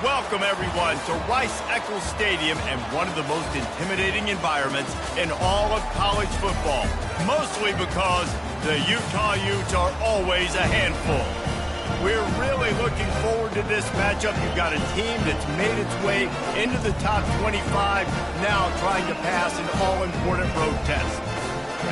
Welcome, everyone, to Rice-Eccles Stadium and one of the most intimidating environments in all of college football, mostly because the Utah Utes are always a handful. We're really looking forward to this matchup. You've got a team that's made its way into the top 25, now trying to pass an all-important road test.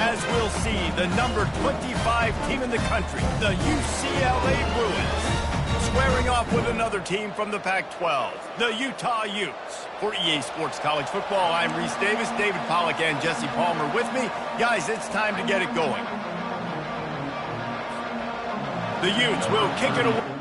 As we'll see, the number 25 team in the country, the UCLA Bruins, squaring off with another team from the Pac-12, the Utah Utes. For EA Sports College Football, I'm Reese Davis, David Pollack, and Jesse Palmer with me. Guys, it's time to get it going. The Utes will kick it away.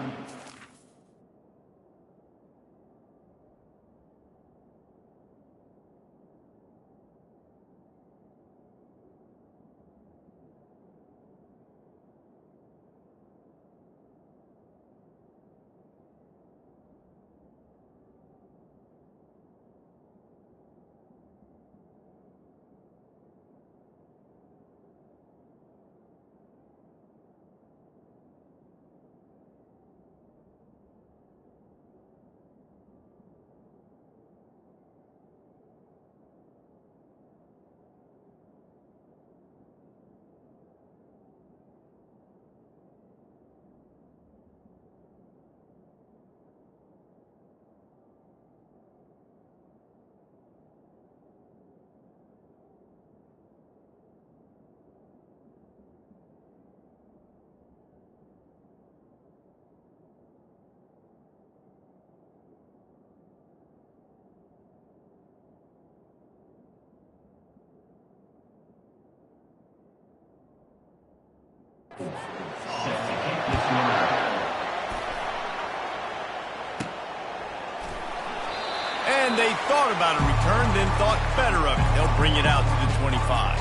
And they thought about a return, then thought better of it. They'll bring it out to the 25.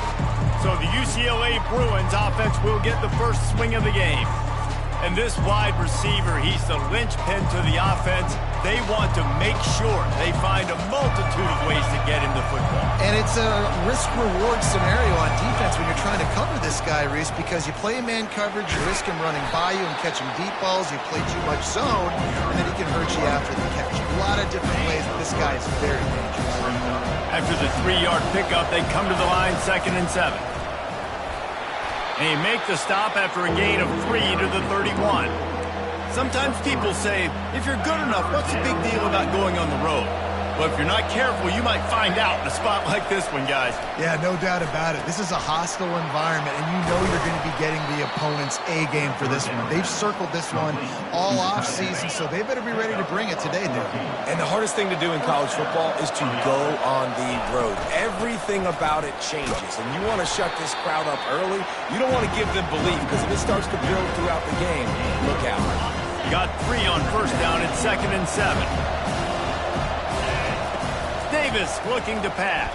So the UCLA Bruins offense will get the first swing of the game. And this wide receiver, he's the linchpin to the offense. They want to make sure they find a multitude of ways to get him the football. And it's a risk-reward scenario on defense when you're trying to cover this guy, Reese, because you play man coverage, you risk him running by you and catching deep balls, you play too much zone, and then he can hurt you after the catch. A lot of different ways, but this guy is very dangerous. After the 3-yard pickup, they come to the line 2nd and 7. They make the stop after a gain of 3 to the 31. Sometimes people say, if you're good enough, what's the big deal about going on the road? Well, if you're not careful, you might find out in a spot like this one, guys. Yeah, no doubt about it. This is a hostile environment, and you know you're going to be getting the opponent's A game for this one. They've circled this one all offseason, so they better be ready to bring it today, dude. And the hardest thing to do in college football is to go on the road. Everything about it changes, and you want to shut this crowd up early. You don't want to give them belief, because if it starts to build throughout the game, look out. Got 3 on first down at 2nd and 7. Davis looking to pass.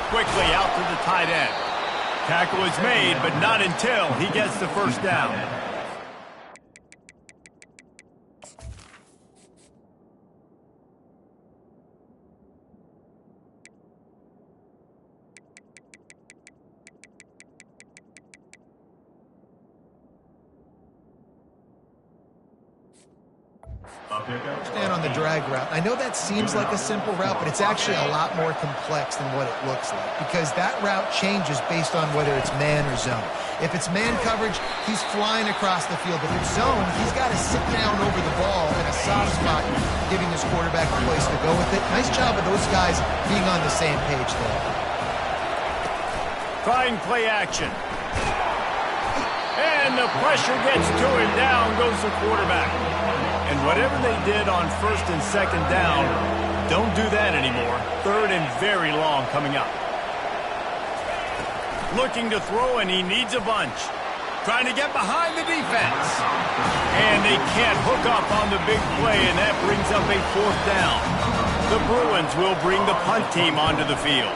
Quickly out to the tight end. Tackle is made, but not until he gets the first down. Stand on the drag route. I know that seems like a simple route, but it's actually a lot more complex than what it looks like, because that route changes based on whether it's man or zone. If it's man coverage, he's flying across the field. If it's zone, he's got to sit down over the ball in a soft spot, giving his quarterback a place to go with it. Nice job of those guys being on the same page there. Trying play action. And the pressure gets to him. Down goes the quarterback. And whatever they did on 1st and 2nd down, don't do that anymore. 3rd and very long coming up. Looking to throw, and he needs a bunch. Trying to get behind the defense. And they can't hook up on the big play, and that brings up a 4th down. The Bruins will bring the punt team onto the field.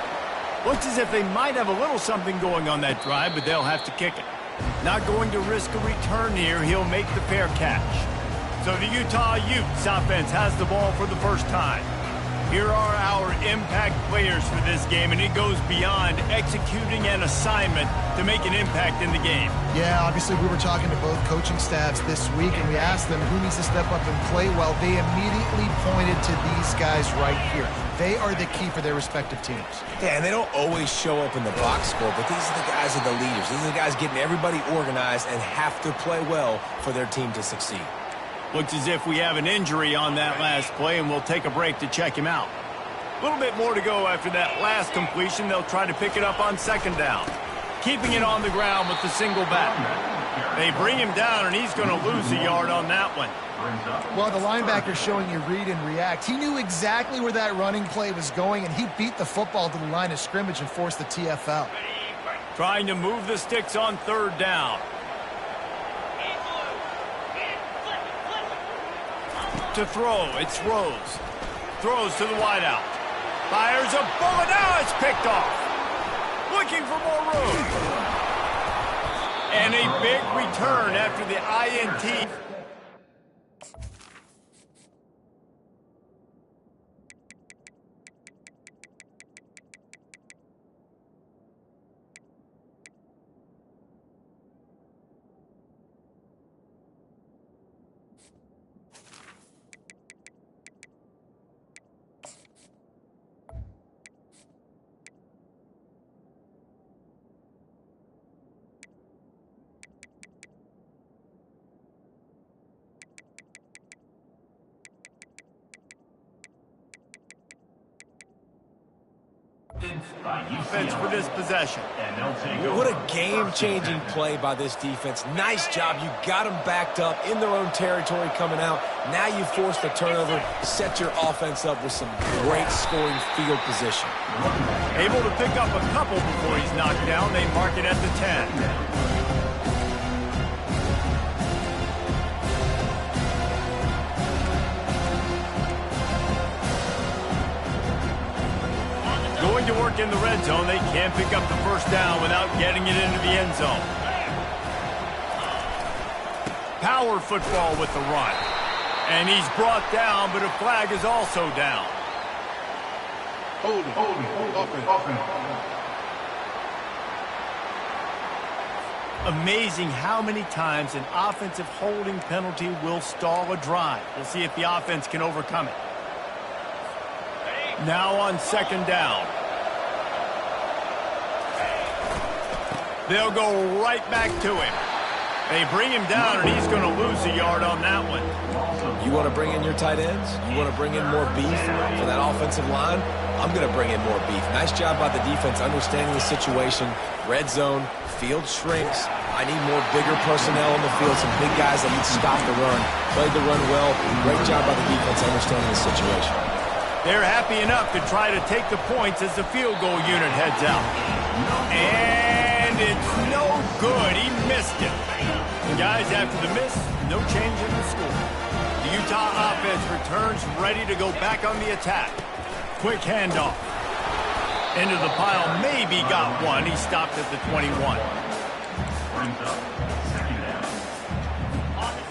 Looks as if they might have a little something going on that drive, but they'll have to kick it. Not going to risk a return here. He'll make the fair catch. So the Utah Utes offense has the ball for the first time. Here are our impact players for this game, and it goes beyond executing an assignment to make an impact in the game. Yeah, obviously we were talking to both coaching staffs this week, and we asked them who needs to step up and play well. They immediately pointed to these guys right here. They are the key for their respective teams. Yeah, and they don't always show up in the box score, but these are the guys that are the leaders. These are the guys getting everybody organized and have to play well for their team to succeed. Looks as if we have an injury on that last play, and we'll take a break to check him out. A little bit more to go after that last completion. They'll try to pick it up on second down. Keeping it on the ground with the single back. They bring him down, and he's going to lose a yard on that one. Well, the linebacker's showing you read and react. He knew exactly where that running play was going, and he beat the football to the line of scrimmage and forced the TFL. Trying to move the sticks on third down. To throw, it's Rose. Throws to the wideout. Fires a bullet. Now it's picked off. Looking for more room. And a big return after the INT. Defense for this possession. What a game-changing play by this defense. Nice job. You got them backed up in their own territory coming out. Now you force the turnover, set your offense up with some great scoring field position. Able to pick up a couple before he's knocked down. They mark it at the 10. Going to work in the red zone. They can't pick up the first down without getting it into the end zone. Power football with the run. And he's brought down, but a flag is also down. Holding. Amazing how many times an offensive holding penalty will stall a drive. We'll see if the offense can overcome it. Now on second down. They'll go right back to him. They bring him down, and he's going to lose a yard on that one. You want to bring in your tight ends? You want to bring in more beef for that offensive line? I'm going to bring in more beef. Nice job by the defense understanding the situation. Red zone, field shrinks. I need more bigger personnel on the field, some big guys that need to stop the run. Played the run well. Great job by the defense understanding the situation. They're happy enough to try to take the points as the field goal unit heads out. And it's no good. He missed it. The guys, after the miss, no change in the score. The Utah offense returns ready to go back on the attack. Quick handoff. Into the pile, maybe got one. He stopped at the 21.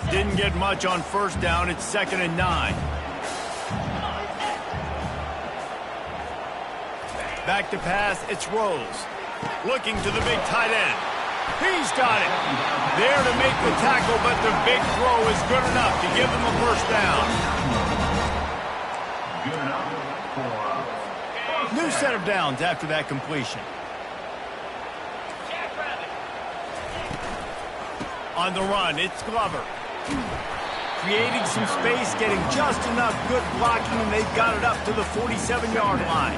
Didn't get much on first down. It's 2nd and 9. Back to pass, it's Rose. Looking to the big tight end. He's got it. There to make the tackle, but the big throw is good enough to give him a first down. New set of downs after that completion. On the run, it's Glover. Creating some space, getting just enough good blocking, and they've got it up to the 47-yard line.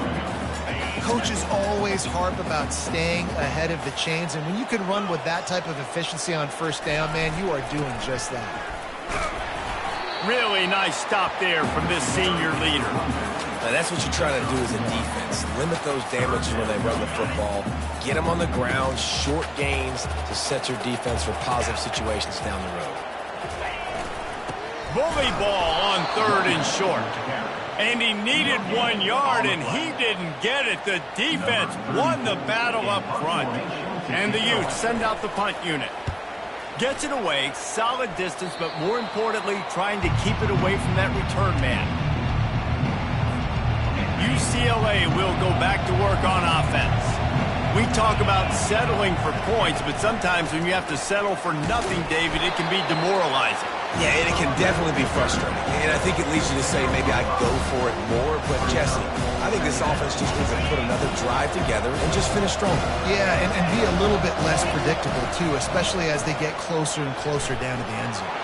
Coaches always harp about staying ahead of the chains, and when you can run with that type of efficiency on first down, man, you are doing just that. Really nice stop there from this senior leader. Now that's what you're trying to do as a defense. Limit those damages when they run the football. Get them on the ground, short gains to set your defense for positive situations down the road. Bully ball on 3rd and short. And he needed 1 yard, and he didn't get it. The defense won the battle up front. And the Utes send out the punt unit. Gets it away, solid distance, but more importantly, trying to keep it away from that return man. UCLA will go back to work on offense. We talk about settling for points, but sometimes when you have to settle for nothing, David, it can be demoralizing. Yeah, and it can definitely be frustrating. And I think it leads you to say maybe I go for it more. But, Jesse, I think this offense just needs to put another drive together and just finish stronger. Yeah, and be a little bit less predictable, too, especially as they get closer and closer down to the end zone.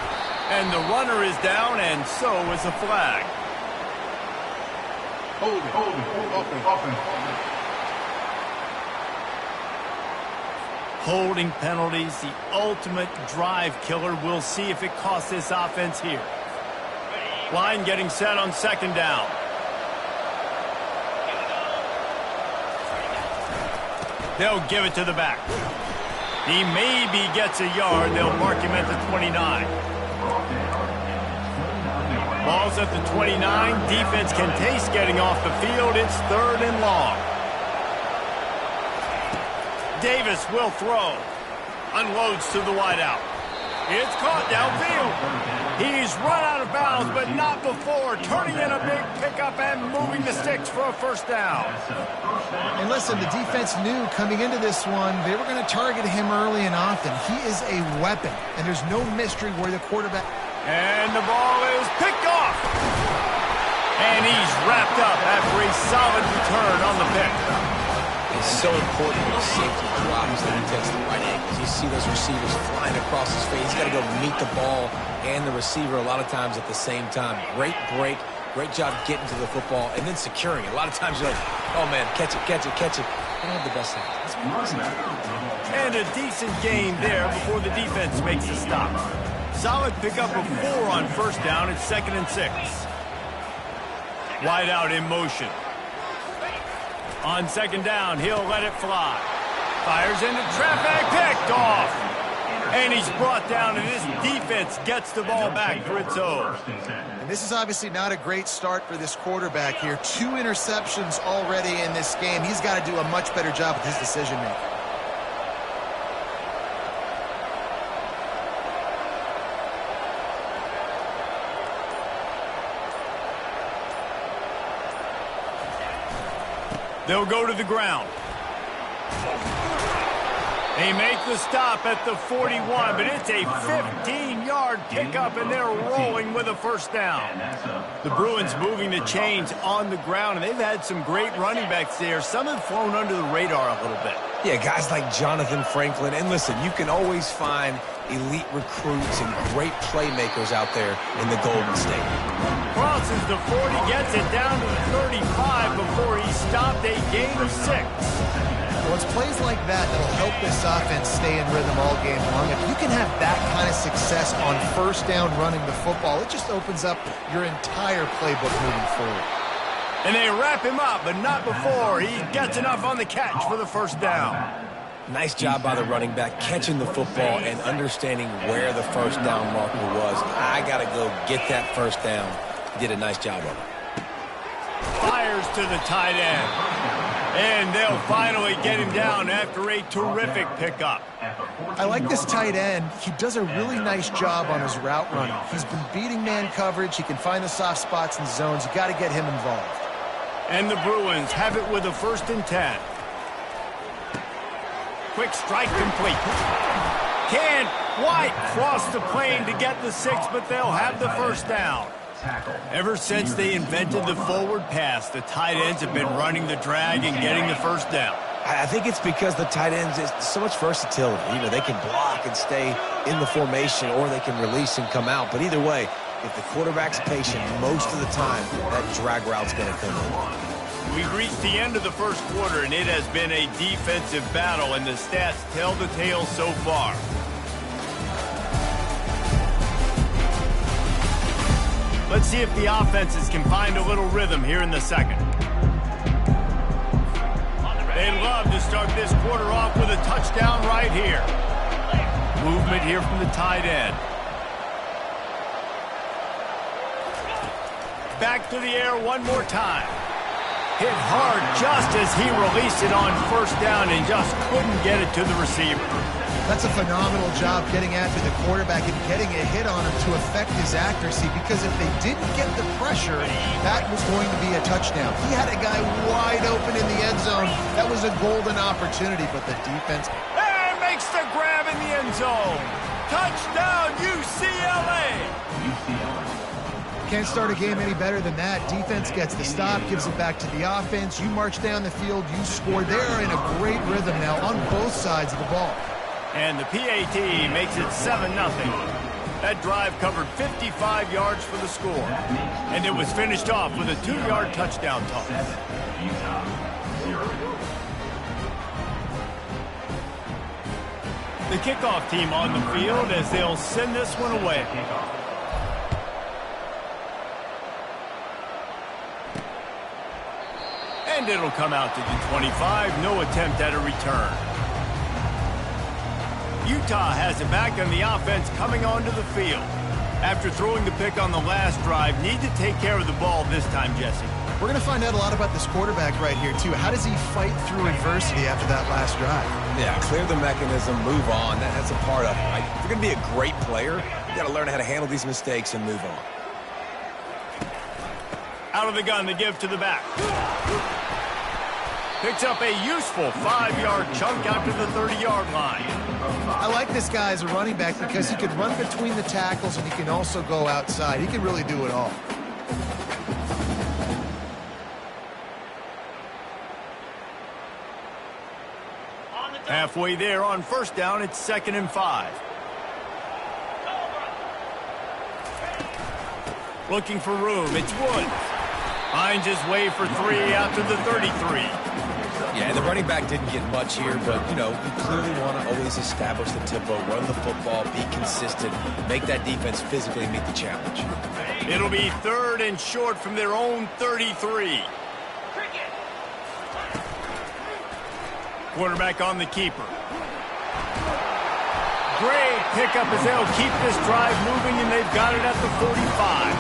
And the runner is down, and so is a flag. Holding penalties, the ultimate drive killer. We'll see if it costs this offense here. Line getting set on second down. They'll give it to the back. He maybe gets a yard. They'll mark him at the 29. Ball's at the 29. Defense can taste getting off the field. It's 3rd and long. Davis will throw. Unloads to the wideout. It's caught downfield. He's run out of bounds, but not before. Turning in a big pickup and moving the sticks for a first down. And listen, the defense knew coming into this one, they were going to target him early and often. He is a weapon, and there's no mystery where the quarterback... And the ball is picked off. And he's wrapped up after a solid return on the pick. It's so important when a safety drops that he takes the right angles. You see those receivers flying across his face. He's got to go meet the ball and the receiver a lot of times at the same time. Great break. Great job getting to the football and then securing it. A lot of times you're like, oh, man, catch it, catch it, catch it. I don't have the best hands. And a decent gain there before the defense makes a stop. Solid pickup of 4 on first down. It's 2nd and 6. Wide out in motion. On second down, he'll let it fly. Fires into traffic, picked off. And he's brought down, and his defense gets the ball back for its own. And this is obviously not a great start for this quarterback here. 2 interceptions already in this game. He's got to do a much better job with his decision-making. They'll go to the ground. They make the stop at the 41, but it's a 15-yard pickup, and they're rolling with a first down. The Bruins moving the chains on the ground, and they've had some great running backs there. Some have flown under the radar a little bit. Yeah, guys like Jonathan Franklin. And listen, you can always find elite recruits and great playmakers out there in the Golden State. Crosses the 40, gets it down to the 35 before he stopped a gain of 6. Well, it's plays like that that'll help this offense stay in rhythm all game long. If you can have that kind of success on first down running the football, it just opens up your entire playbook moving forward. And they wrap him up, but not before he gets enough on the catch for the first down. Nice job by the running back catching the football and understanding where the first down marker was. I got to go get that first down. He did a nice job of it. Fires to the tight end. And they'll finally get him down after a terrific pickup. I like this tight end. He does a really nice job on his route running. He's been beating man coverage. He can find the soft spots and zones. You got to get him involved. And the Bruins have it with a 1st and 10. Quick strike complete. Can't quite cross the plane to get the 6, but they'll have the first down. Ever since they invented the forward pass, the tight ends have been running the drag and getting the first down. I think it's because the tight ends is so much versatility. You know, they can block and stay in the formation, or they can release and come out. But either way, if the quarterback's patient, most of the time, that drag route's going to come in. We've reached the end of the first quarter, and it has been a defensive battle, and the stats tell the tale so far. Let's see if the offenses can find a little rhythm here in the second. They'd love to start this quarter off with a touchdown right here. Movement here from the tight end. Back to the air one more time. Hit hard just as he released it on first down and just couldn't get it to the receiver. That's a phenomenal job getting after the quarterback and getting a hit on him to affect his accuracy, because if they didn't get the pressure, that was going to be a touchdown. He had a guy wide open in the end zone. That was a golden opportunity, but the defense... And makes the grab in the end zone. Touchdown, UCLA! Can't start a game any better than that. Defense gets the stop, gives it back to the offense. You march down the field, you score. They're in a great rhythm now on both sides of the ball. And the PAT makes it 7-0. That drive covered 55 yards for the score. And it was finished off with a 2-yard touchdown toss. The kickoff team on the field as they'll send this one away. And it'll come out to the 25. No attempt at a return. Utah has it back, and the offense coming onto the field. After throwing the pick on the last drive, need to take care of the ball this time, Jesse. We're going to find out a lot about this quarterback right here, too. How does he fight through adversity after that last drive? Yeah, clear the mechanism, move on. That's a part of it, right? If you're going to be a great player, you got to learn how to handle these mistakes and move on. Out of the gun, the give to the back. Picks up a useful 5-yard chunk out to the 30-yard line. I like this guy as a running back because he can run between the tackles and he can also go outside. He can really do it all. Halfway there on first down, it's 2nd and 5. Looking for room, it's Woods. Finds his way for 3 out to the 33. Yeah, and the running back didn't get much here, but, you know, you clearly want to always establish the tempo, run the football, be consistent, make that defense physically meet the challenge. It'll be 3rd and short from their own 33. Quarterback on the keeper. Great pickup as they'll keep this drive moving, and they've got it at the 45.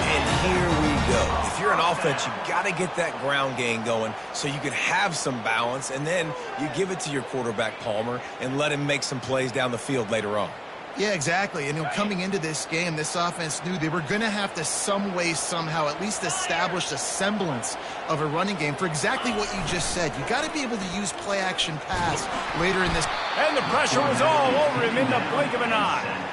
And here we go. If you're an offense, you got to get that ground game going so you can have some balance, and then you give it to your quarterback, Palmer, and let him make some plays down the field later on. Yeah, exactly. And coming into this game, this offense knew they were going to have to some way, somehow, at least establish a semblance of a running game for exactly what you just said. You got to be able to use play-action pass later in this. And the pressure was all over him in the blink of an eye.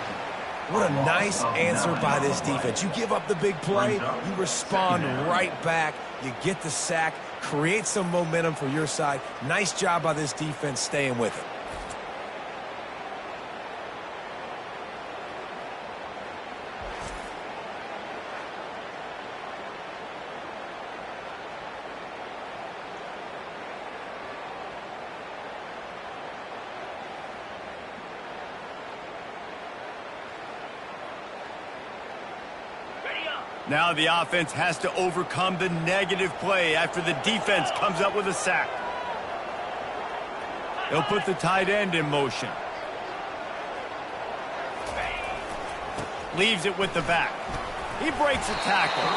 What a nice answer by this defense. You give up the big play, you respond right back, you get the sack, create some momentum for your side. Nice job by this defense staying with it. Now the offense has to overcome the negative play after the defense comes up with a sack. They'll put the tight end in motion. Leaves it with the back. He breaks a tackle.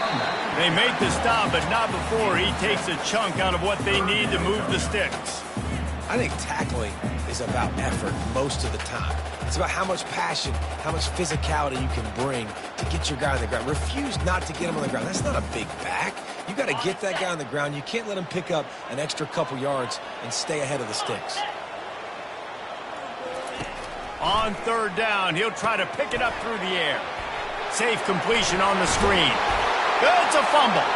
They make the stop, but not before he takes a chunk out of what they need to move the sticks. I think tackling is about effort most of the time. It's about how much passion, how much physicality you can bring to get your guy on the ground. Refuse not to get him on the ground. That's not a big back. You got to get that guy on the ground. You can't let him pick up an extra couple yards and stay ahead of the sticks. On 3rd down, he'll try to pick it up through the air. Safe completion on the screen. It's a fumble.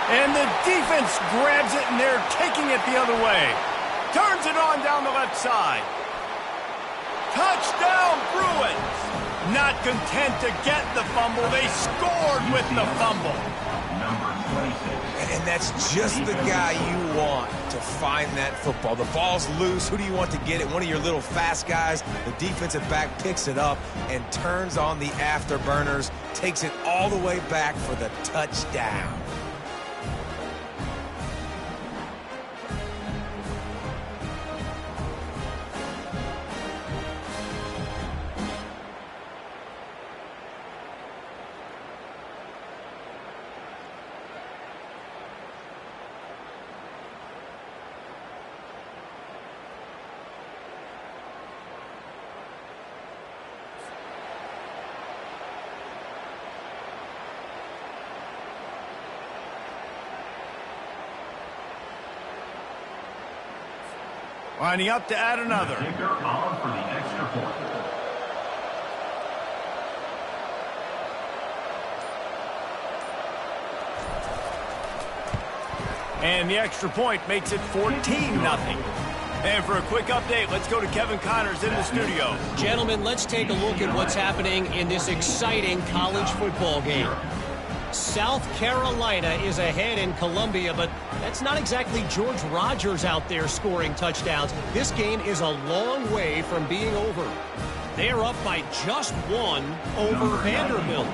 And the defense grabs it, and they're taking it the other way. Turns it on down the left side. Touchdown, Bruins! Not content to get the fumble, they scored with the fumble. And that's just the guy you want to find that football. The ball's loose. Who do you want to get it? One of your little fast guys. The defensive back picks it up and turns on the afterburners, takes it all the way back for the touchdown. Lining up to add another. And the extra point makes it 14-0. And for a quick update, let's go to Kevin Connors in the studio. Gentlemen, let's take a look at what's happening in this exciting college football game. South Carolina is ahead in Columbia, but that's not exactly George Rogers out there scoring touchdowns. This game is a long way from being over. They are up by just one over Vanderbilt.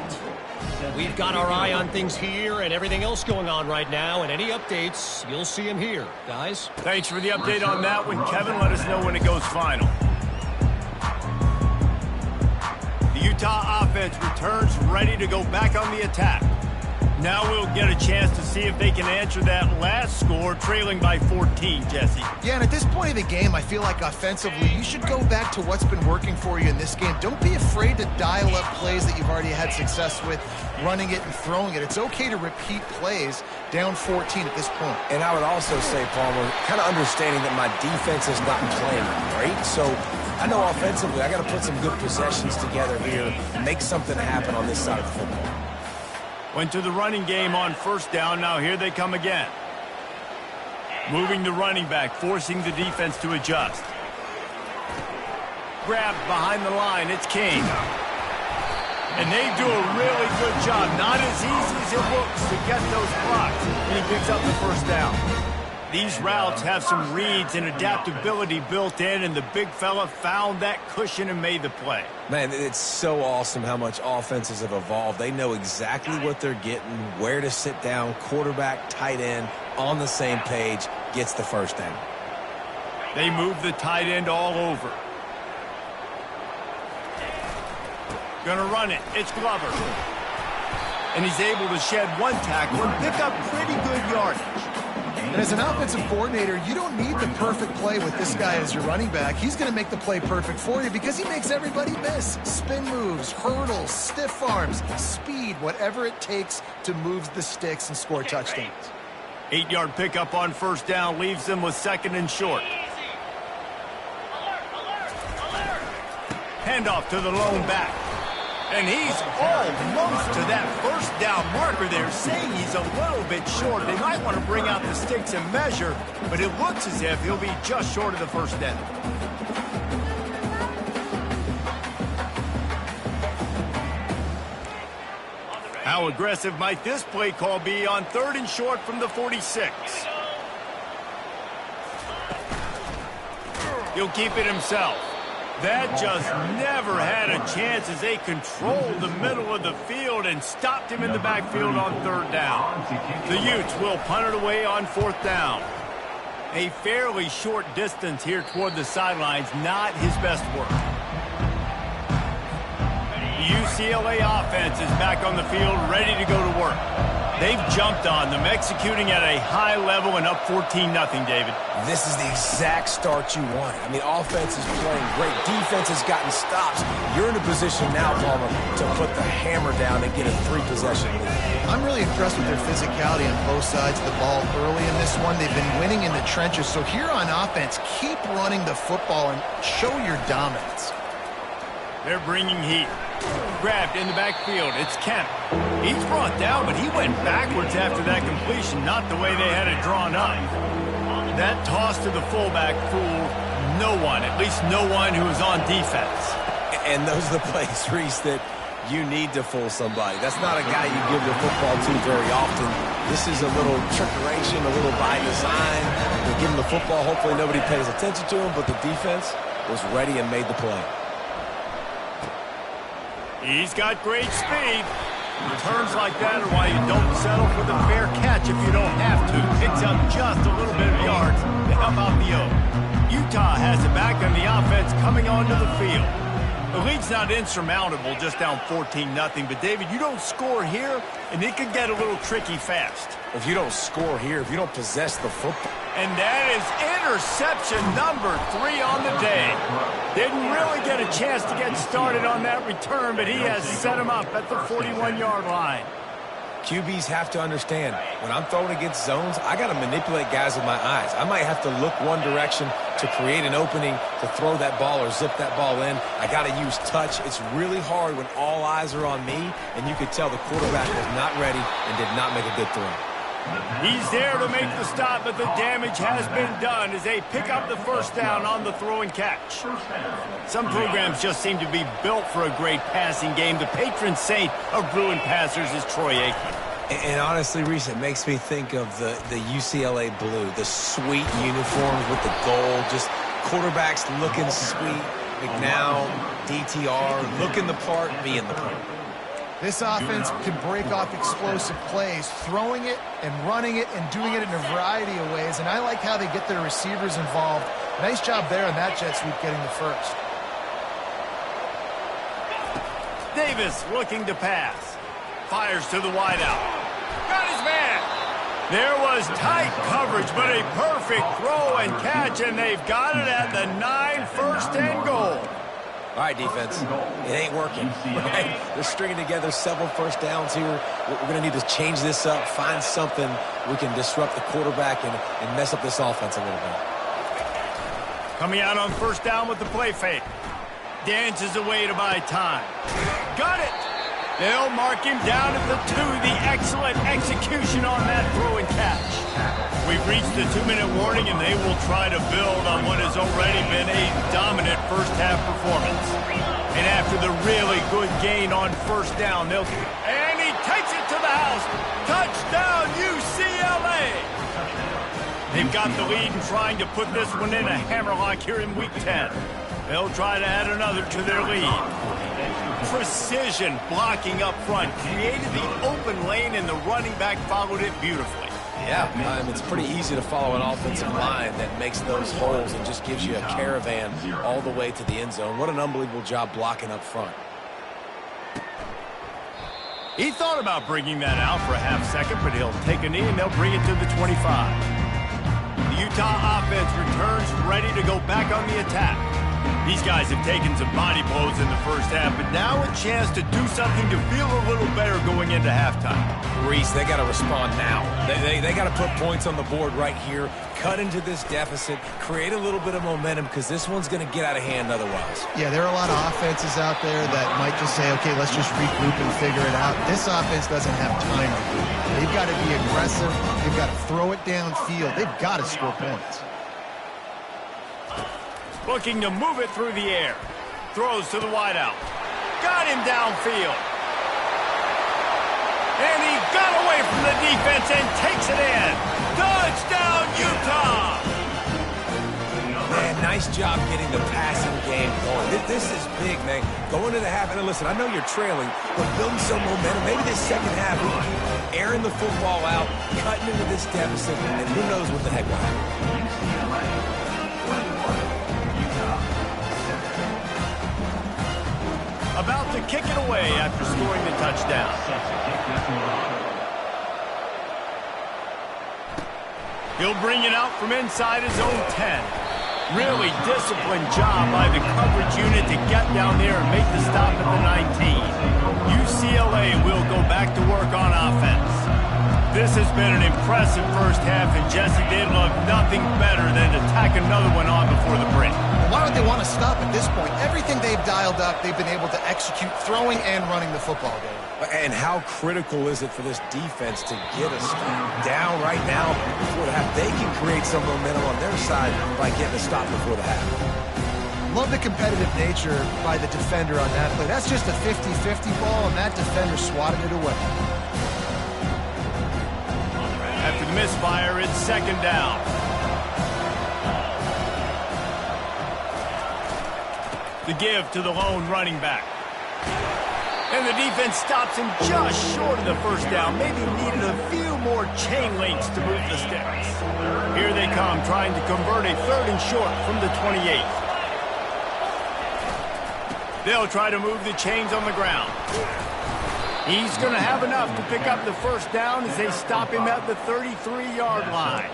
We've got our eye on things here and everything else going on right now, and any updates, you'll see them here, guys. Thanks for the update on that one, Kevin. Let us know when it goes final. The Utah offense returns ready to go back on the attack. Now we'll get a chance to see if they can answer that last score, trailing by 14, Jesse. Yeah, and at this point of the game, I feel like offensively, you should go back to what's been working for you in this game. Don't be afraid to dial up plays that you've already had success with, running it and throwing it. It's okay to repeat plays down 14 at this point. And I would also say, Palmer, kind of understanding that my defense is not playing great, so I know offensively I got to put some good possessions together here and make something happen on this side of the football. Went to the running game on first down. Now here they come again. Moving the running back, forcing the defense to adjust. Grabbed behind the line. It's King. And they do a really good job. Not as easy as it looks to get those blocks. And he picks up the first down. These routes have some reads and adaptability built in, and the big fella found that cushion and made the play. Man, it's so awesome how much offenses have evolved. They know exactly what they're getting, where to sit down, quarterback, tight end, on the same page, gets the first down. They move the tight end all over. Gonna run it. It's Glover. And he's able to shed one tackle and pick up pretty good yardage. And as an offensive coordinator, you don't need the perfect play with this guy as your running back. He's going to make the play perfect for you because he makes everybody miss. Spin moves, hurdles, stiff arms, speed, whatever it takes to move the sticks and score touchdowns. 8-yard pickup on first down leaves them with second and short. Handoff to the lone back. And he's almost to that first down marker there, saying he's a little bit short. They might want to bring out the sticks and measure, but it looks as if he'll be just short of the first down. How aggressive might this play call be on third and short from the 46? He'll keep it himself. That just never had a chance as they controlled the middle of the field and stopped him in the backfield on third down. The Utes will punt it away on fourth down. A fairly short distance here toward the sidelines, not his best work. The UCLA offense is back on the field, ready to go to work. They've jumped on them, executing at a high level and up 14-0, David. This is the exact start you want. I mean, offense is playing great. Defense has gotten stops. You're in a position now, Palmer, to put the hammer down and get a 3-possession lead. I'm really impressed with their physicality on both sides of the ball early in this one. They've been winning in the trenches. So here on offense, keep running the football and show your dominance. They're bringing heat. Grabbed in the backfield. It's Kemp. He's brought down, but he went backwards after that completion, not the way they had it drawn up. That toss to the fullback fooled no one, at least no one who was on defense. And those are the plays, Reese, that you need to fool somebody. That's not a guy you give the football to very often. This is a little trickeration, a little by design. You give him the football, hopefully nobody pays attention to him, but the defense was ready and made the play. He's got great speed. Returns like that are why you don't settle for the fair catch if you don't have to. Picks up just a little bit of yards to help out the O. Utah has it back on the offense coming onto the field. The lead's not insurmountable, just down 14-0. But, David, you don't score here, and it could get a little tricky fast. If you don't score here, if you don't possess the football. And that is interception number 3 on the day. Didn't really get a chance to get started on that return, but he has set him up at the 41-yard line. QBs have to understand, when I'm throwing against zones, I got to manipulate guys with my eyes. I might have to look one direction to create an opening to throw that ball or zip that ball in. I got to use touch. It's really hard when all eyes are on me, and you could tell the quarterback was not ready and did not make a good throw. He's there to make the stop, but the damage has been done as they pick up the first down on the throw and catch. Some programs just seem to be built for a great passing game. The patron saint of ruined passers is Troy Aikman. And honestly, Reese, it makes me think of the UCLA blue, the sweet uniforms with the gold, just quarterbacks looking sweet. McNown, DTR, looking the part, being the part. This offense can break off explosive plays, throwing it and running it and doing it in a variety of ways, and I like how they get their receivers involved. Nice job there on that jet sweep getting the first. Davis looking to pass. Fires to the wideout. Got his man. There was tight coverage, but a perfect throw and catch, and they've got it at the 9, first and goal. All right, defense, it ain't working, right? They're stringing together several first downs here. We're going to need to change this up, find something we can disrupt the quarterback and mess up this offense a little bit. Coming out on first down with the play fake. Dances away to buy time. Got it! They'll mark him down at the 2. The excellent execution on that throw and catch. We've reached the 2-minute warning, and they will try to build on what has already been a dominant first-half performance. And after the really good gain on first down, and he takes it to the house. Touchdown, UCLA! They've got the lead and trying to put this one in a hammerlock here in Week 10. They'll try to add another to their lead. Precision blocking up front created the open lane, and the running back followed it beautifully. Yeah, it's pretty easy to follow an offensive line that makes those holes and just gives you a caravan all the way to the end zone. What an unbelievable job blocking up front. He thought about bringing that out for a half second, but he'll take a knee and they'll bring it to the 25. The Utah offense returns ready to go back on the attack. These guys have taken some body blows in the first half, but now a chance to do something to feel a little better going into halftime. Reese, they got to respond now. They got to put points on the board right here, cut into this deficit, create a little bit of momentum, because this one's going to get out of hand otherwise. Yeah, there are a lot of offenses out there that might just say, okay, let's just regroup and figure it out. This offense doesn't have time to do it. They've got to be aggressive. They've got to throw it downfield. They've got to score points. Looking to move it through the air. Throws to the wideout. Got him downfield. And he got away from the defense and takes it in. Touchdown, Utah! Man, nice job getting the passing game going. This is big, man. Going to the half, and listen, I know you're trailing, but building some momentum. Maybe this second half, airing the football out, cutting into this deficit, and who knows what the heck will happen. About to kick it away after scoring the touchdown. He'll bring it out from inside his own 10. Really disciplined job by the coverage unit to get down there and make the stop at the 19. UCLA will go back to work on offense. This has been an impressive first half, and Jesse, they'd love nothing better than to tack another one on before the break. Why would they want to stop at this point? Everything they've dialed up, they've been able to execute throwing and running the football game. And how critical is it for this defense to get us down right now before the half? They can create some momentum on their side by getting a stop before the half. Love the competitive nature by the defender on that play. That's just a 50-50 ball, and that defender swatted it away. After the misfire, it's second down. The give to the lone running back. And the defense stops him just short of the first down. Maybe needed a few more chain links to move the sticks. Here they come, trying to convert a 3rd and short from the 28. They'll try to move the chains on the ground. He's going to have enough to pick up the first down as they stop him at the 33-yard line.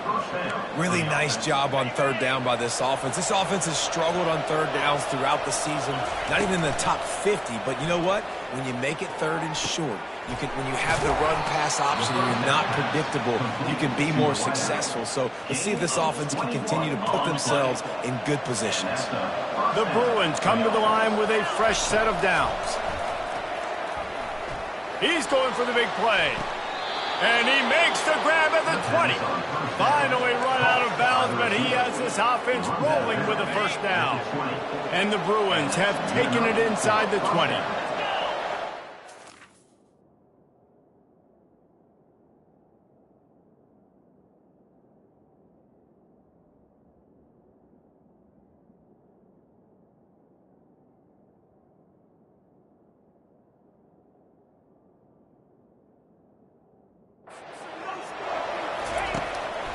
Really nice job on third down by this offense. This offense has struggled on third downs throughout the season. Not even in the top 50, but you know what? When you make it third and short, when you have the run-pass option and you're not predictable, you can be more successful. So let's see if this offense can continue to put themselves in good positions. The Bruins come to the line with a fresh set of downs. He's going for the big play. And he makes the grab at the 20. Finally run out of bounds, but he has this offense rolling with a first down. And the Bruins have taken it inside the 20.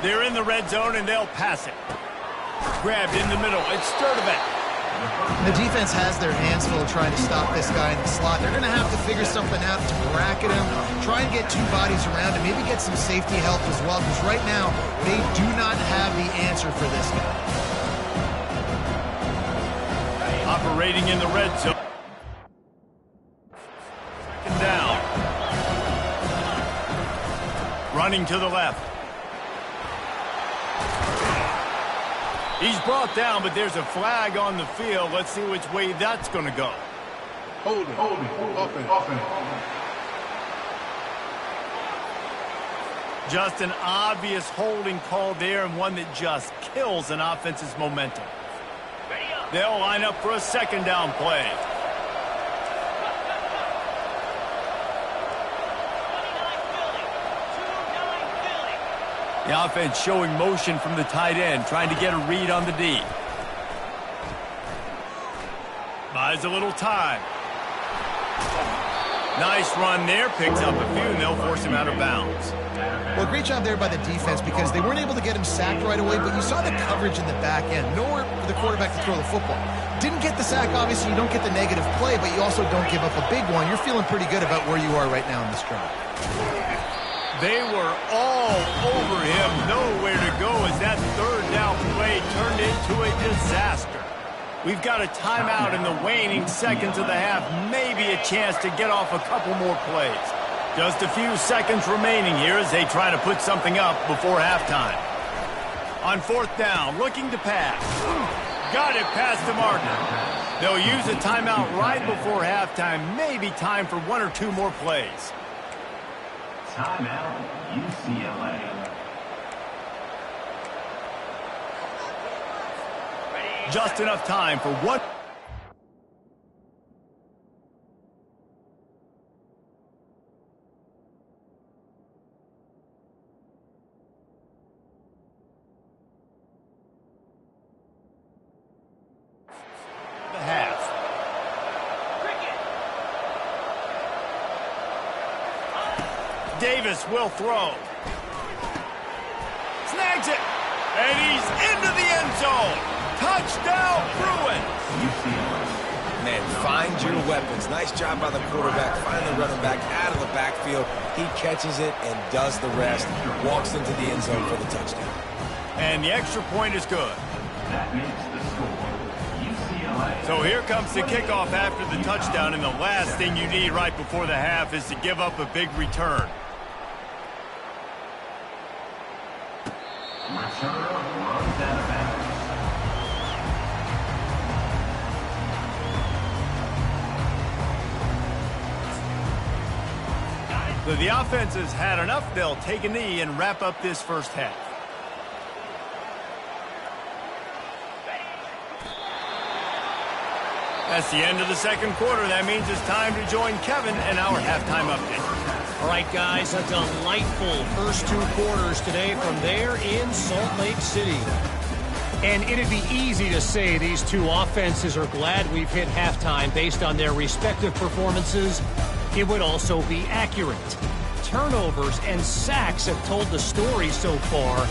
They're in the red zone, and they'll pass it. Grabbed in the middle. It's Sturdivant. The defense has their hands full trying to stop this guy in the slot. They're going to have to figure something out to bracket him, try and get two bodies around him, maybe get some safety help as well, because right now they do not have the answer for this guy. Operating in the red zone. Second down. Running to the left. He's brought down, but there's a flag on the field. Let's see which way that's going to go. Hold it, open. Just an obvious holding call there, and one that just kills an offense's momentum. They'll line up for a second down play. The offense showing motion from the tight end, trying to get a read on the D. Buys a little time. Nice run there, picks up a few, and they'll force him out of bounds. Well, great job there by the defense because they weren't able to get him sacked right away, but you saw the coverage in the back end. Nowhere for the quarterback to throw the football. Didn't get the sack, obviously. You don't get the negative play, but you also don't give up a big one. You're feeling pretty good about where you are right now in this drive. They were all over him, nowhere to go as that third down play turned into a disaster. We've got a timeout in the waning seconds of the half, maybe a chance to get off a couple more plays. Just a few seconds remaining here as they try to put something up before halftime. On fourth down, looking to pass. Got it past the marker. They'll use a timeout right before halftime, maybe time for one or two more plays. Timeout, UCLA. Just enough time for one. The half. Davis will throw. Snags it. And he's into the end zone. Touchdown, Bruins. Man, find your weapons. Nice job by the quarterback. Find the running back out of the backfield. He catches it and does the rest. Walks into the end zone for the touchdown. And the extra point is good. That makes the score UCLA. So here comes the kickoff after the touchdown, and the last thing you need right before the half is to give up a big return. Return runs out of bounds. So the offense has had enough. They'll take a knee and wrap up this first half. That's the end of the second quarter. That means it's time to join Kevin in our halftime update. All right, guys, a delightful first two quarters today from there in Salt Lake City. And it'd be easy to say these two offenses are glad we've hit halftime based on their respective performances. It would also be accurate. Turnovers and sacks have told the story so far.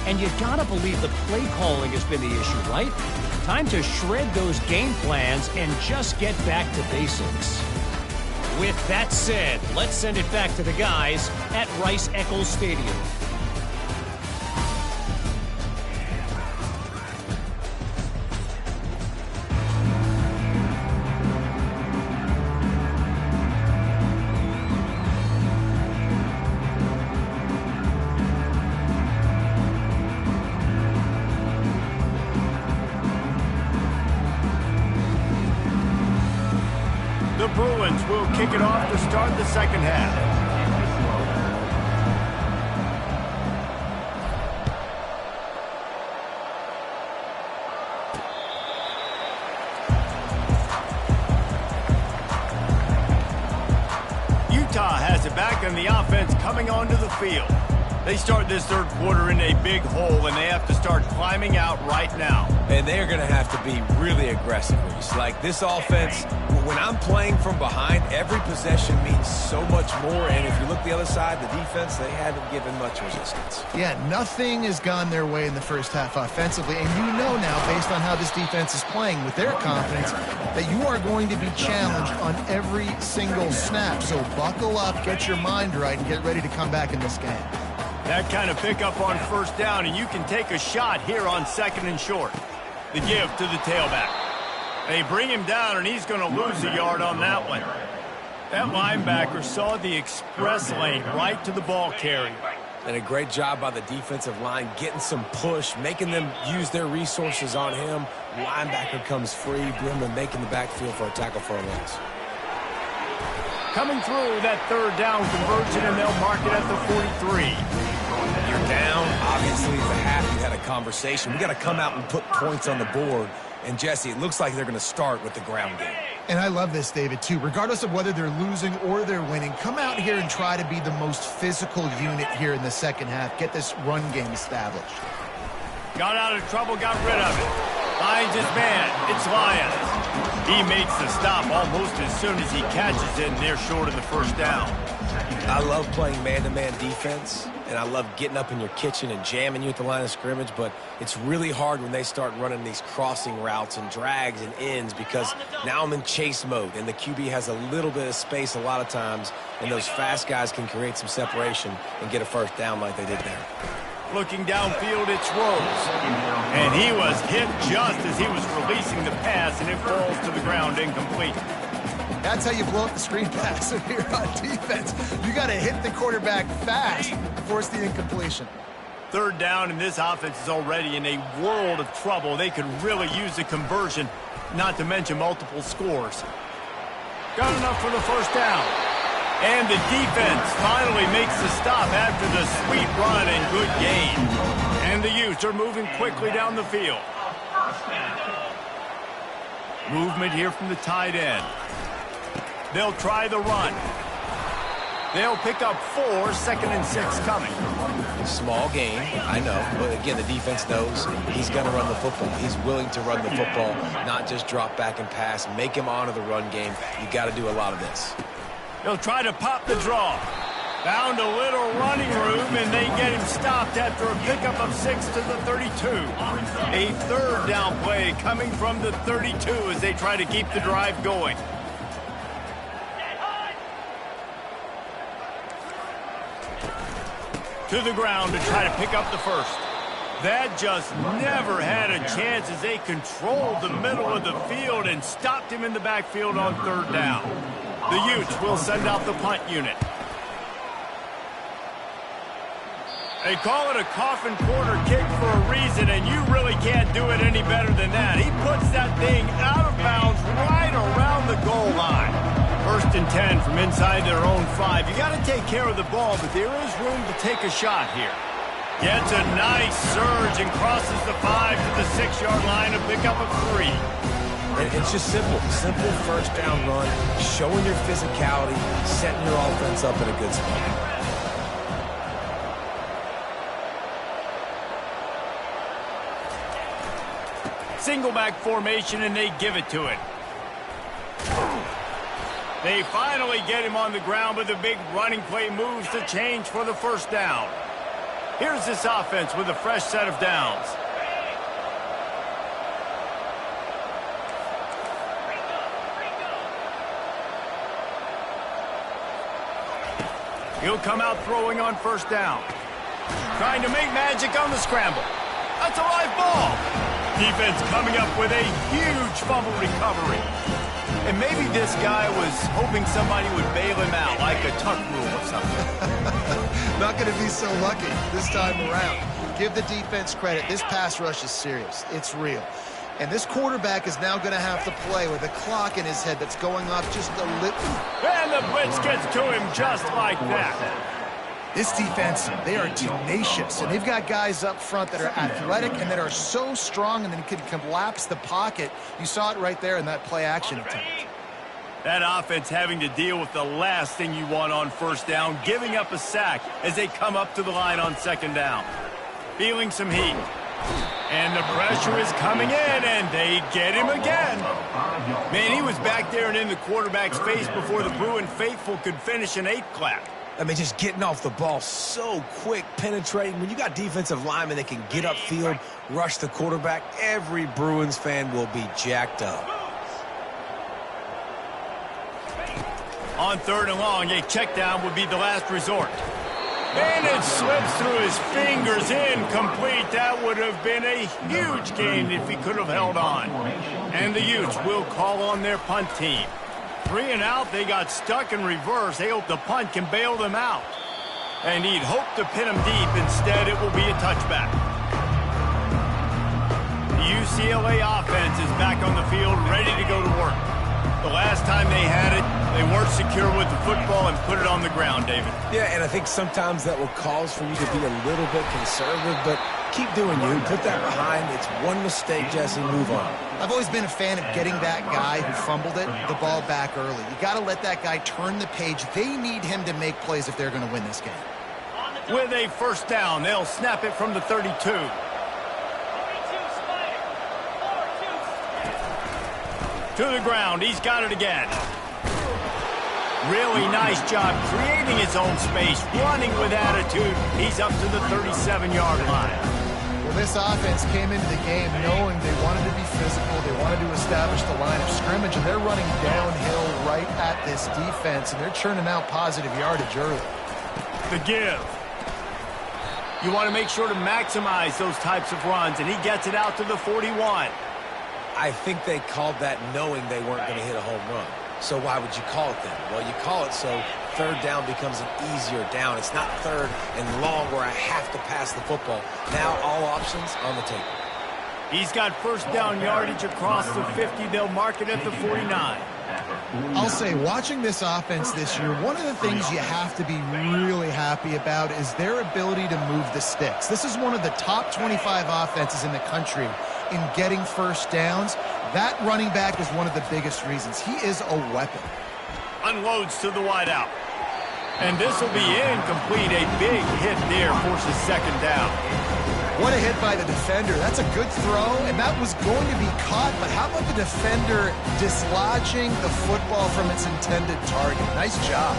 And you gotta believe the play calling has been the issue, right? Time to shred those game plans and just get back to basics. With that said, let's send it back to the guys at Rice-Eccles Stadium. The Bruins will kick it off to start the second half. Utah has it back, and the offense coming onto the field. They start this third quarter in a big hole, and they have to start climbing out right now. And they're going to have to be really aggressive, Reese. Like this offense, when I'm playing from behind, every possession means so much more. And if you look the other side, the defense, they haven't given much resistance. Yeah, nothing has gone their way in the first half offensively. And you know now, based on how this defense is playing with their confidence, that you are going to be challenged on every single snap. So buckle up, get your mind right, and get ready to come back in this game. That kind of pickup on first down, and you can take a shot here on second and short. The give to the tailback. They bring him down, and he's going to lose a yard on that one. That linebacker saw the express lane right to the ball carrier. And a great job by the defensive line getting some push, making them use their resources on him. Linebacker comes free, Brimley making the backfield for a tackle for a loss. Coming through that third down conversion, and they'll mark it at the 43. You're down. Obviously, at the half, you had a conversation. We got to come out and put points on the board. And, Jesse, it looks like they're going to start with the ground game. And I love this, David, too. Regardless of whether they're losing or they're winning, come out here and try to be the most physical unit here in the second half. Get this run game established. Got out of trouble, got rid of it. Finds his man. It's Lyons. He makes the stop almost as soon as he catches it, and they're short of the first down. I love playing man-to-man defense, and I love getting up in your kitchen and jamming you at the line of scrimmage, but it's really hard when they start running these crossing routes and drags and ends because now I'm in chase mode, and the QB has a little bit of space a lot of times, and those fast guys can create some separation and get a first down like they did there. Looking downfield, it's Rose. And he was hit just as he was releasing the pass, and it falls to the ground incomplete. That's how you blow up the screen pass here on defense. You got to hit the quarterback fast to force the incompletion. Third down, and this offense is already in a world of trouble. They could really use a conversion, not to mention multiple scores. Got enough for the first down. And the defense finally makes the stop after the sweet run and good gain. And the Utes are moving quickly down the field. Movement here from the tight end. They'll try the run. They'll pick up 4, second and 6 coming. Small gain, I know. But again, the defense knows he's going to run the football. He's willing to run the football, not just drop back and pass. Make him honor the run game. You got to do a lot of this. They'll try to pop the draw. Found a little running room, and they get him stopped after a pickup of 6 to the 32. A third down play coming from the 32 as they try to keep the drive going. To the ground to try to pick up the first. That just never had a chance as they controlled the middle of the field and stopped him in the backfield on third down. The Utes will send out the punt unit. They call it a coffin corner kick for a reason, and you really can't do it any better than that. He puts that thing out of bounds right around the goal line. First and 10 from inside their own 5. You got to take care of the ball, but there is room to take a shot here. Gets a nice surge and crosses the 5 to the 6-yard line, a pickup of 3. It's just simple first down run, showing your physicality, setting your offense up in a good spot. Single back formation, and they give it to it. They finally get him on the ground, but the big running play moves the change for the first down. Here's this offense with a fresh set of downs. He'll come out throwing on first down. Trying to make magic on the scramble. That's a live ball. Defense coming up with a huge fumble recovery. And maybe this guy was hoping somebody would bail him out, like a tuck rule or something. Not going to be so lucky this time around. Give the defense credit. This pass rush is serious. It's real. And this quarterback is now going to have to play with a clock in his head that's going off just a little. And the blitz gets to him just like that. This defense, they are tenacious, and they've got guys up front that are athletic and that are so strong and then can collapse the pocket. You saw it right there in that play-action attempt. That offense having to deal with the last thing you want on first down, giving up a sack as they come up to the line on second down. Feeling some heat. And the pressure is coming in, and they get him again. Man, he was back there and in the quarterback's face before the Bruin faithful could finish an 8 clap. I mean, just getting off the ball so quick, penetrating. When you got defensive linemen that can get upfield, rush the quarterback, every Bruins fan will be jacked up. On third and long, a check down would be the last resort. And it slips through his fingers, incomplete. That would have been a huge gain if he could have held on. And the Utes will call on their punt team. 3 and out, they got stuck in reverse. They hope the punt can bail them out. And he'd hope to pin them deep. Instead, it will be a touchback. The UCLA offense is back on the field, ready to go to work. The last time they had it, they weren't secure with the football and put it on the ground, David. Yeah, and I think sometimes that will cause for you to be a little bit conservative, but keep doing you. Put that behind. It's one mistake, Jesse. Move on. I've always been a fan of getting that guy who fumbled it, the ball back early. You got to let that guy turn the page. They need him to make plays if they're going to win this game. With a first down, they'll snap it from the 32. To the ground, he's got it again. Really nice job creating his own space, running with attitude. He's up to the 37-yard line. Well, this offense came into the game knowing they wanted to be physical, they wanted to establish the line of scrimmage, and they're running downhill right at this defense, and they're churning out positive yardage early. The give. You want to make sure to maximize those types of runs, and he gets it out to the 41. I think they called that knowing they weren't going to hit a home run. So why would you call it then? Well, you call it so third down becomes an easier down. It's not third and long where I have to pass the football. Now all options on the table. He's got first down yardage across the 50. They'll mark it at the 49. I'll say, watching this offense this year, one of the things you have to be really happy about is their ability to move the sticks. This is one of the top 25 offenses in the country in getting first downs. That running back is one of the biggest reasons. He is a weapon. Unloads to the wideout. And this will be incomplete. A big hit there forces second down. What a hit by the defender. That's a good throw, and that was going to be caught. But how about the defender dislodging the football from its intended target? Nice job.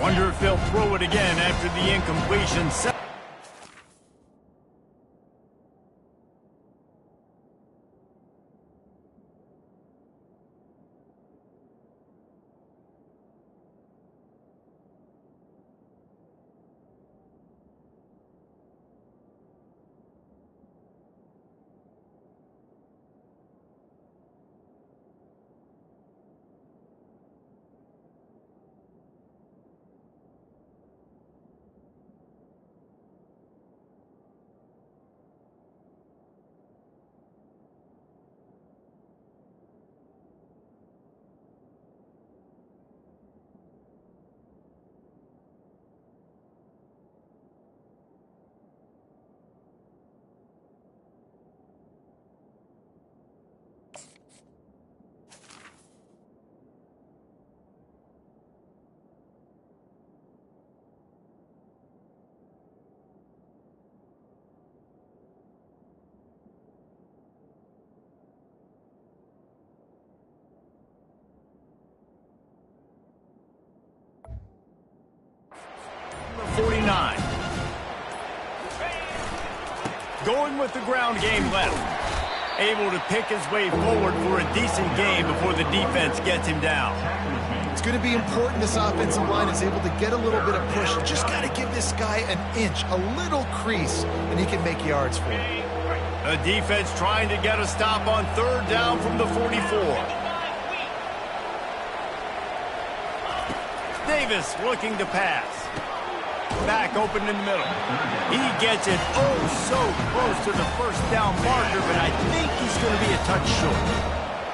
Wonder if they'll throw it again after the incompletion. 9. Going with the ground game left. Able to pick his way forward for a decent game before the defense gets him down. It's going to be important this offensive line is able to get a little bit of push. You just got to give this guy an inch, a little crease, and he can make yards for it. The defense trying to get a stop on 3rd down from the 44. Davis looking to pass. Back open in the middle. He gets it so close to the 1st down marker, but I think he's going to be a touch short.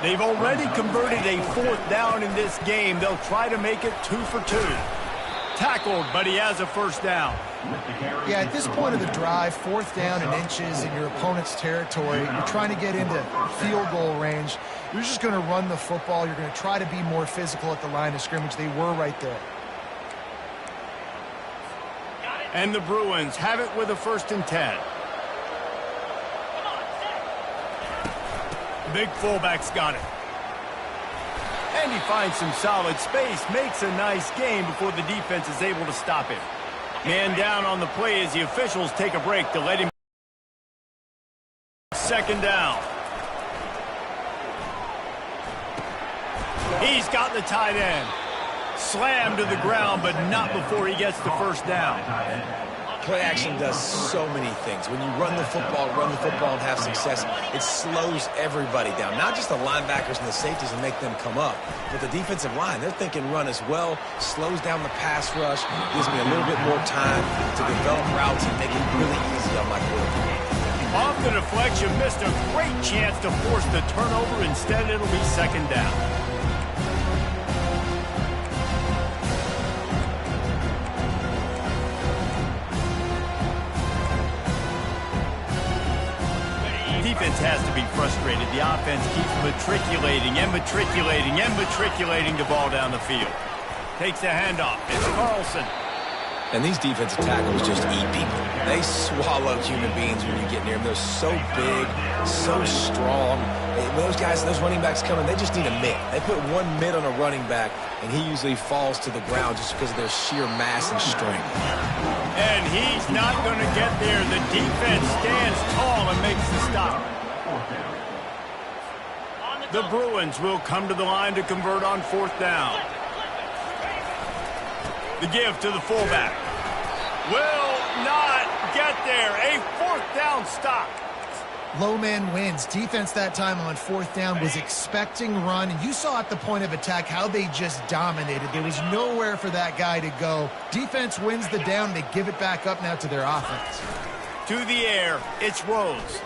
They've already converted a 4th down in this game. They'll try to make it 2 for 2. Tackled, but he has a 1st down. Yeah, at this point of the drive, 4th down and inches in your opponent's territory, you're trying to get into field goal range. You're just going to run the football. You're going to try to be more physical at the line of scrimmage. They were right there. And the Bruins have it with a 1st and 10. Big fullback's got it. And he finds some solid space, makes a nice game before the defense is able to stop him. Man down on the play as the officials take a break to let him. 2nd down. He's got the tight end. Slammed to the ground, but not before he gets the 1st down. Play action does so many things. When you run the football and have success, it slows everybody down. Not just the linebackers and the safeties and make them come up, but the defensive line. They're thinking run as well, slows down the pass rush, gives me a little bit more time to develop routes and make it really easy on my quarterback. Off the deflection, missed a great chance to force the turnover. Instead, it'll be 2nd down. Defense has to be frustrated. The offense keeps matriculating the ball down the field. Takes the handoff. It's Carlson. And these defensive tackles just eat people. They swallow human beings when you get near them. They're so big, so strong. When those guys, those running backs come in, they just need a mid. They put one mid on a running back, and he usually falls to the ground just because of their sheer mass and strength. And he's not going to get there. The defense stands tall and makes the stop. The Bruins will come to the line to convert on 4th down. The give to the fullback. Will not get there. A 4th down stop. Low man wins. Defense that time on 4th down was expecting run. And you saw at the point of attack how they just dominated. There was nowhere for that guy to go. Defense wins the down. They give it back up now to their offense. To the air. It's Rose.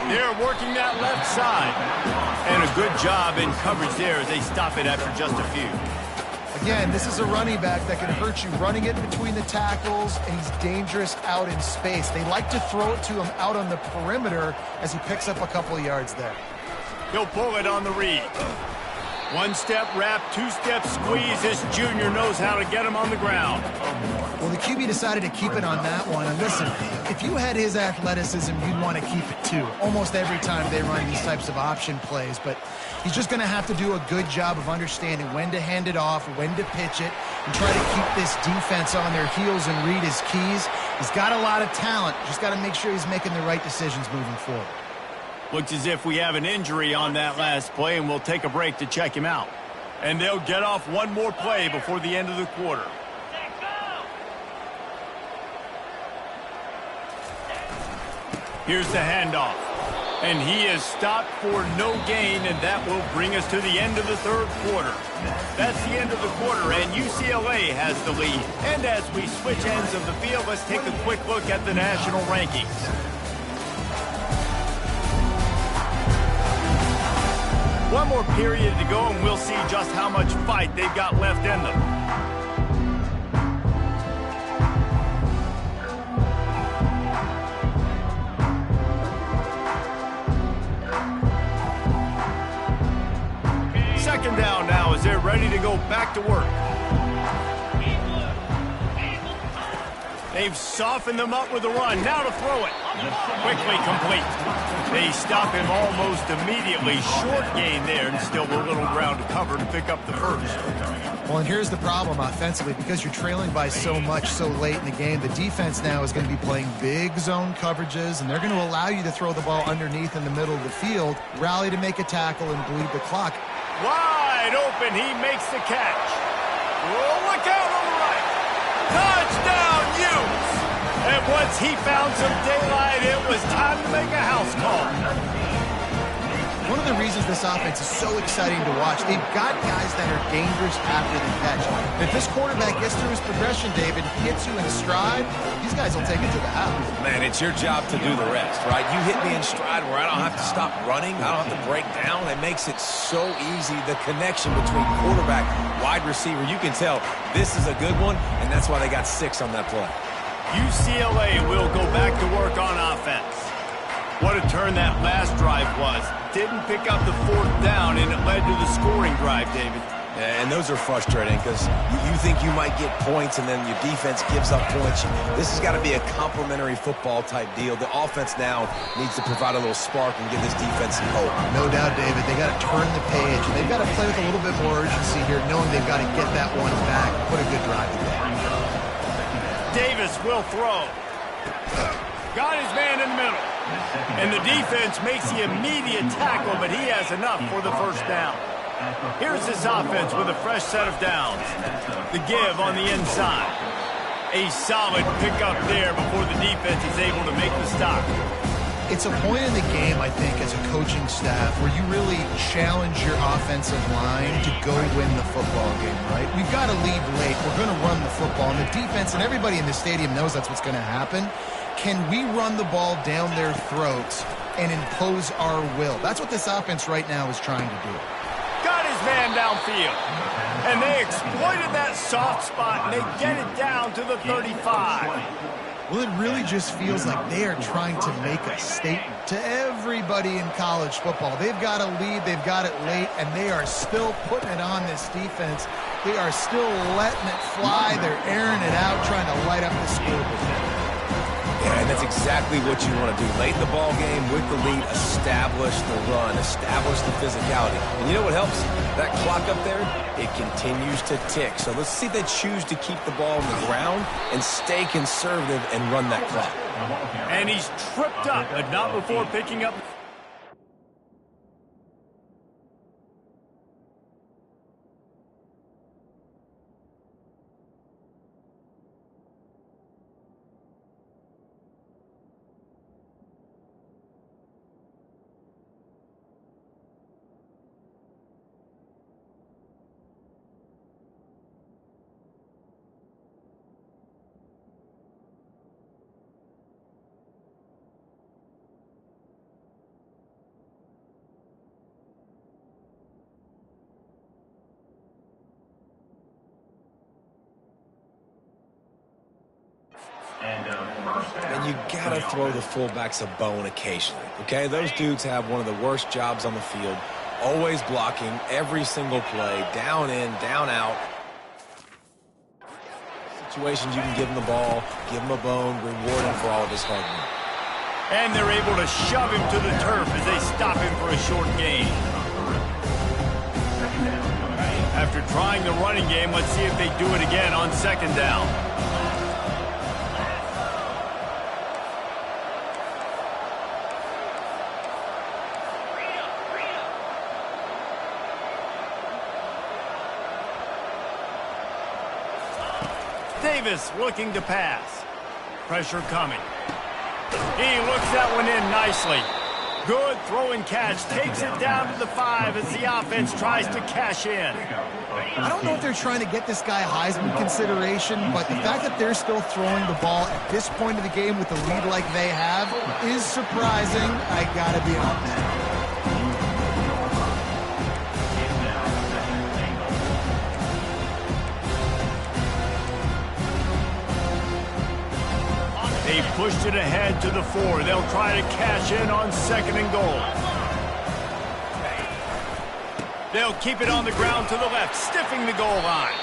They're working that left side. And a good job in coverage there as they stop it after just a few. Again, this is a running back that can hurt you running it between the tackles, and he's dangerous out in space. They like to throw it to him out on the perimeter as he picks up a couple of yards there. He'll pull it on the read. 1-step wrap, 2-step squeeze. This junior knows how to get him on the ground. Well, the QB decided to keep it on that one. And listen, if you had his athleticism, you'd want to keep it too. Almost every time they run these types of option plays. But he's just going to have to do a good job of understanding when to hand it off, when to pitch it, and try to keep this defense on their heels and read his keys. He's got a lot of talent. Just got to make sure he's making the right decisions moving forward. Looks as if we have an injury on that last play, and we'll take a break to check him out. And they'll get off one more play before the end of the quarter. Here's the handoff. And he is stopped for no gain, and that will bring us to the end of the 3rd quarter. That's the end of the quarter, and UCLA has the lead. And as we switch ends of the field, let's take a quick look at the national rankings. One more period to go, and we'll see just how much fight they've got left in them. Second down now as they're ready to go back to work. They've softened them up with the run. Now to throw it. Quickly complete. They stop him almost immediately. Short gain there, and still a little ground to cover to pick up the first. Well, and here's the problem offensively. Because you're trailing by so much so late in the game, the defense now is going to be playing big zone coverages, and they're going to allow you to throw the ball underneath in the middle of the field, rally to make a tackle, and bleed the clock. Wide open. He makes the catch. Oh, look out on the right. Touchdown, Utes! And once he found some daylight, it was time to make a house call. One of the reasons this offense is so exciting to watch, they've got guys that are dangerous after the catch. And if this quarterback gets through his progression, David, hits you in stride, these guys will take it to the house. Man, it's your job to do the rest, right? You hit me in stride where I don't have to stop running. I don't have to break down. It makes it so easy. The connection between quarterback, wide receiver, you can tell this is a good one, and that's why they got 6 on that play. UCLA will go back to work on offense. What a turn that last drive was. Didn't pick up the 4th down, and it led to the scoring drive, David. Yeah, and those are frustrating because you think you might get points, and then your defense gives up points. This has got to be a complementary football type deal. The offense now needs to provide a little spark and give this defense some hope. No doubt, David. They got to turn the page. They've got to play with a little bit more urgency here, knowing they've got to get that one back, put a good drive together. Davis will throw. Got his man in the middle. And the defense makes the immediate tackle, but he has enough for the first down. Here's this offense with a fresh set of downs. The give on the inside. A solid pickup there before the defense is able to make the stop. It's a point in the game, I think, as a coaching staff where you really challenge your offensive line to go win the football game, right? We've got to lead late. We're going to run the football. And the defense and everybody in the stadium knows that's what's going to happen. Can we run the ball down their throats and impose our will? That's what this offense right now is trying to do. Got his man downfield. And they exploited that soft spot, and they get it down to the 35. Well, it really just feels like they are trying to make a statement to everybody in college football. They've got a lead, they've got it late, and they are still putting it on this defense. They are still letting it fly. They're airing it out, trying to light up the scoreboard. Yeah, and that's exactly what you want to do. Late in the ball game, with the lead, establish the run, establish the physicality. And you know what helps? That clock up there, it continues to tick. So let's see if they choose to keep the ball on the ground and stay conservative and run that clock. And he's tripped up, but not before picking up. And you gotta throw the fullbacks a bone occasionally, okay? Those dudes have one of the worst jobs on the field, always blocking every single play, down in, down out. Situations you can give him the ball, give him a bone, reward him for all of his hard work. And they're able to shove him to the turf as they stop him for a short gain. After trying the running game, let's see if they do it again on 2nd down. Davis looking to pass. Pressure coming. He looks that one in nicely. Good throw and catch. Takes it down to the 5 as the offense tries to cash in. I don't know if they're trying to get this guy Heisman consideration, but the fact that they're still throwing the ball at this point of the game with the lead like they have is surprising. I gotta be on that. They pushed it ahead to the 4. They'll try to cash in on 2nd and goal. They'll keep it on the ground to the left, stiffing the goal line.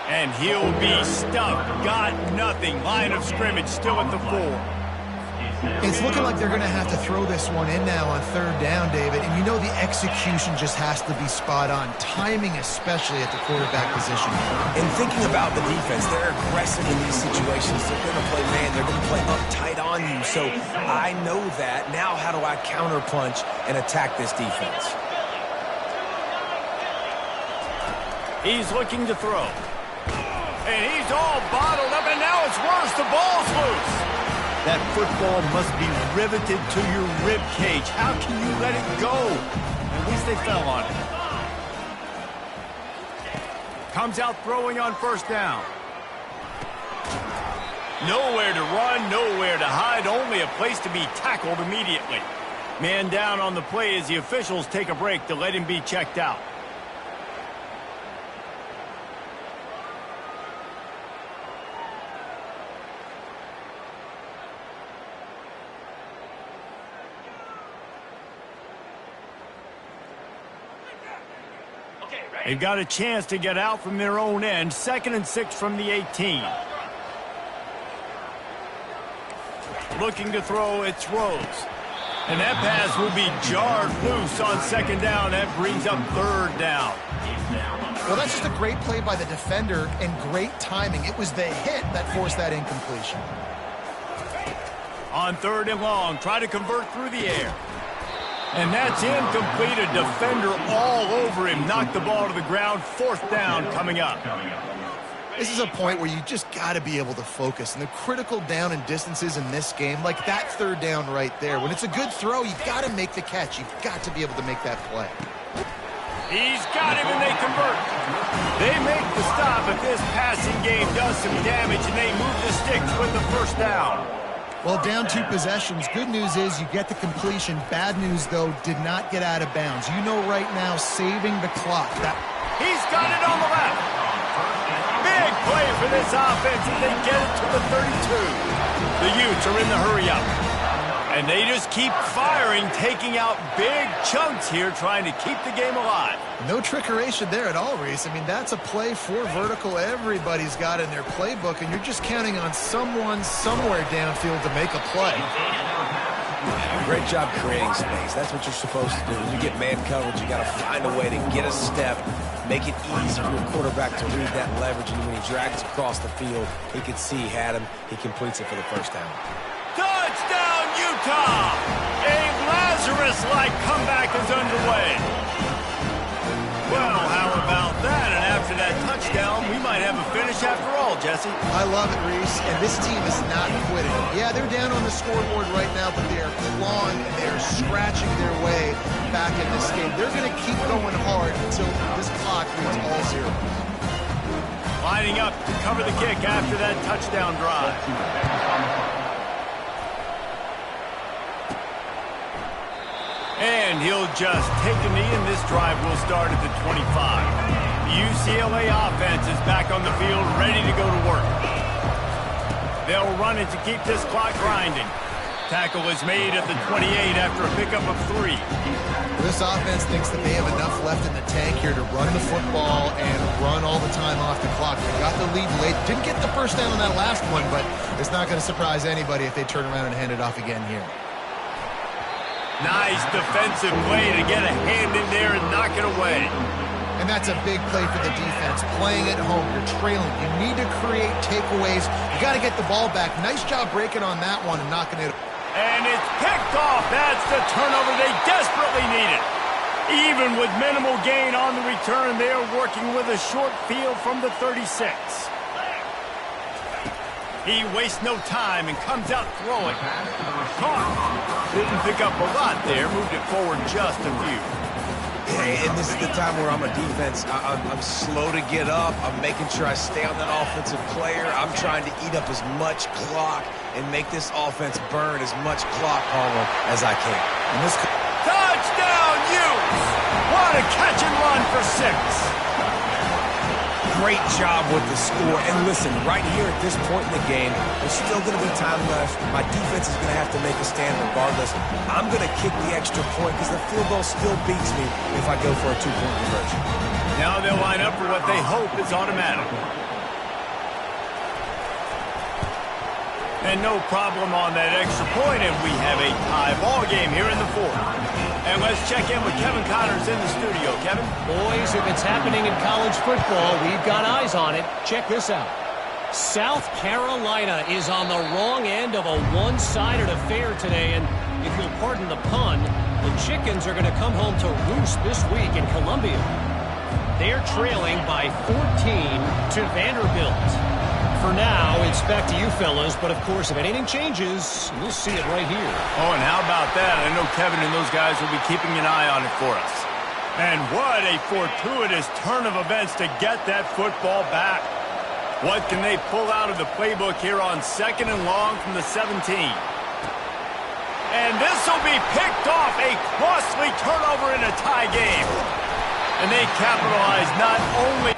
And he'll be stuck. Got nothing. Line of scrimmage still at the 4. It's looking like they're going to have to throw this one in now on 3rd down, David. And you know the execution just has to be spot on. Timing especially at the quarterback position. And thinking about the defense, they're aggressive in these situations. They're going to play man. They're going to play up tight on you. So I know that. Now how do I counterpunch and attack this defense? He's looking to throw. And he's all bottled up, and now it's worse. The ball's loose. That football must be riveted to your rib cage. How can you let it go? At least they fell on it. Comes out throwing on 1st down. Nowhere to run, nowhere to hide, only a place to be tackled immediately. Man down on the play as the officials take a break to let him be checked out. They've got a chance to get out from their own end. 2nd and 6 from the 18. Looking to throw, it's Rose. And that pass will be jarred loose on 2nd down. That brings up 3rd down. Well, that's just a great play by the defender and great timing. It was the hit that forced that incompletion. On 3rd and long, try to convert through the air. And that's incomplete. A defender all over him. Knocked the ball to the ground. 4th down coming up. This is a point where you just got to be able to focus. And the critical down and distances in this game, like that 3rd down right there, when it's a good throw, you've got to make the catch. You've got to be able to make that play. He's got him, and they convert. They make the stop if this passing game does some damage, and they move the sticks with the 1st down. Well, down 2 possessions. Good news is you get the completion. Bad news, though, did not get out of bounds. You know right now, saving the clock. He's got it on the left. Big play for this offense as they get it to the 32. The Utes are in the hurry-up. And they just keep firing, taking out big chunks here, trying to keep the game alive. No trickeration there at all, Reese. I mean, that's a play for vertical everybody's got in their playbook, and you're just counting on someone somewhere downfield to make a play. Great job creating space. That's what you're supposed to do. When you get man coverage, you got to find a way to get a step, make it easy for your quarterback to read that leverage, and when he drags across the field, he can see he had him. He completes it for the 1st down. Touchdown, Utah! A Lazarus-like comeback is underway. Well, how about that? And after that touchdown, we might have a finish after all, Jesse. I love it, Reese. And this team is not quitting. Yeah, they're down on the scoreboard right now, but they are clawing and they are scratching their way back in this game. They're going to keep going hard until this clock reads all zeros. Lining up to cover the kick after that touchdown drive. And he'll just take a knee, and this drive will start at the 25. The UCLA offense is back on the field, ready to go to work. They'll run it to keep this clock grinding. Tackle is made at the 28 after a pickup of 3. This offense thinks that they have enough left in the tank here to run the football and run all the time off the clock. They got the lead late. Didn't get the 1st down on that last one, but it's not going to surprise anybody if they turn around and hand it off again here. Nice defensive play to get a hand in there and knock it away. And that's a big play for the defense. Playing at home, you're trailing. You need to create takeaways. You got to get the ball back. Nice job breaking on that one and knocking it. And it's picked off. That's the turnover they desperately needed. Even with minimal gain on the return, they are working with a short field from the 36. He wastes no time and comes out throwing. Caught. Didn't pick up a lot there. Moved it forward just a few. And this is the time where I'm a defense. I'm slow to get up. I'm making sure I stay on that offensive player. I'm trying to eat up as much clock and make this offense burn as much clock, Palmer, as I can. And this touchdown, Utes! What a catch and run for 6. Great job with the score. And listen, right here at this point in the game, there's still going to be time left. My defense is going to have to make a stand regardless. I'm going to kick the extra point because the field goal still beats me if I go for a 2-point conversion. Now they'll line up for what they hope is automatic. And no problem on that extra point, and we have a tie ball game here in the fourth. And let's check in with Kevin Connors in the studio. Kevin? Boys, if it's happening in college football, we've got eyes on it. Check this out. South Carolina is on the wrong end of a one-sided affair today, and if you'll pardon the pun, the Chickens are going to come home to roost this week in Columbia. They're trailing by 14 to Vanderbilt. For now, it's back to you fellas, but of course, if anything changes, you'll see it right here. Oh, and how about that? I know Kevin and those guys will be keeping an eye on it for us. And what a fortuitous turn of events to get that football back. What can they pull out of the playbook here on 2nd and long from the 17? And this will be picked off, a costly turnover in a tie game. And they capitalize not only...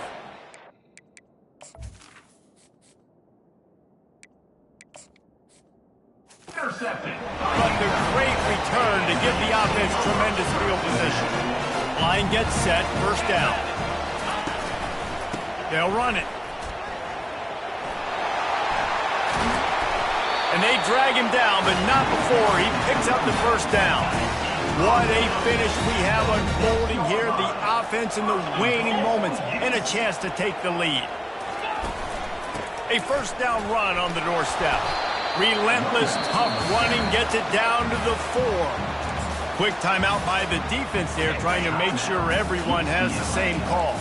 Intercepted. But the great return to give the offense tremendous field position. Line gets set, first down. They'll run it. And they drag him down, but not before he picks up the first down. What a finish we have unfolding here. The offense in the waning moments and a chance to take the lead. A first down run on the doorstep. Relentless, tough running gets it down to the 4. Quick timeout by the defense there, trying to make sure everyone has the same call.